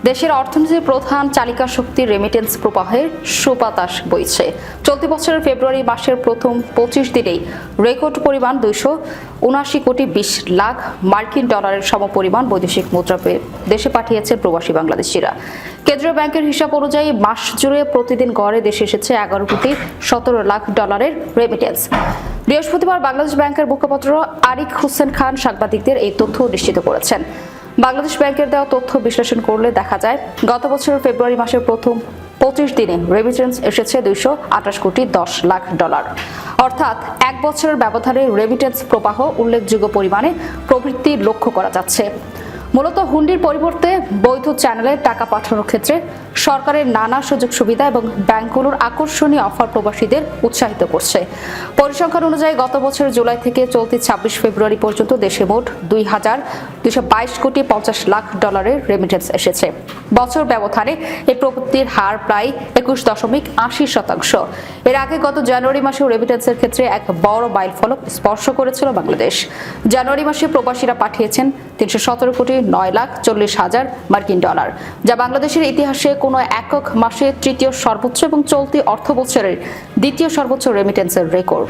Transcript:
দেশের অর্থনীতির প্রধান চালিকা শক্তি রেমিটেন্স প্রবাহের সুবাতাস বইছে। চলতি বছরের ফেব্রুয়ারি মাসের প্রথম 25 দিনেই রেকর্ড পরিমাণ 279 কোটি 20 লাখ মার্কিন ডলারের সমপরিমাণ বৈদেশিক মুদ্রা দেশে পাঠিয়েছে প্রবাসী বাংলাদেশিরা। কেন্দ্রীয় ব্যাংকের হিসাব অনুযায়ী মাস জুড়ে প্রতিদিন গড়ে দেশে এসেছে 11 কোটি 17 লাখ ডলারের রেমিটেন্স। বৃহস্পতিবার বাংলাদেশ ব্যাংকের মুখপাত্র আরিক হোসেন খান সাংবাদিকদের এই তথ্য নিশ্চিত করেছেন। বাংলাদেশ ব্যাংকের দেওয়া তথ্য বিশ্লেষণ করলে দেখা যায়, গত বছরের ফেব্রুয়ারি মাসের প্রথম 25 দিনে রেমিটেন্স এসেছে 228 কোটি 10 লাখ ডলার। অর্থাৎ এক বছরের ব্যবধানে রেমিটেন্স প্রবাহ উল্লেখযোগ্য পরিমাণে প্রবৃদ্ধি লক্ষ্য করা যাচ্ছে। মূলত হুন্ডির পরিবর্তে বৈধ চ্যানেলে টাকা পাঠানোর ক্ষেত্রে সরকারের নানা সুযোগ সুবিধা এবং ব্যাংকগুলোর আকর্ষণীয় অফার প্রবাসীদের উৎসাহিত করছে। পরিসংখ্যান অনুযায়ী গত বছরের জুলাই থেকে চলতি 26 ফেব্রুয়ারি পর্যন্ত দেশে মোট 2,222 কোটি 50 লাখ ডলারের রেমিটেন্স এসেছে। বছর ব্যবধানে এই প্রবৃদ্ধির হার প্রায় 21.80%। এর আগে গত জানুয়ারি মাসেও রেমিটেন্সের ক্ষেত্রে এক বড় মাইলফলক স্পর্শ করেছিল বাংলাদেশ। জানুয়ারি মাসে প্রবাসীরা পাঠিয়েছেন 317 কোটি 9 লাখ 40 হাজার মার্কিন ডলার, যা বাংলাদেশের ইতিহাসে কোনো একক মাসে তৃতীয় সর্বোচ্চ এবং চলতি অর্থবছরের দ্বিতীয় সর্বোচ্চ রেমিটেন্সের রেকর্ড।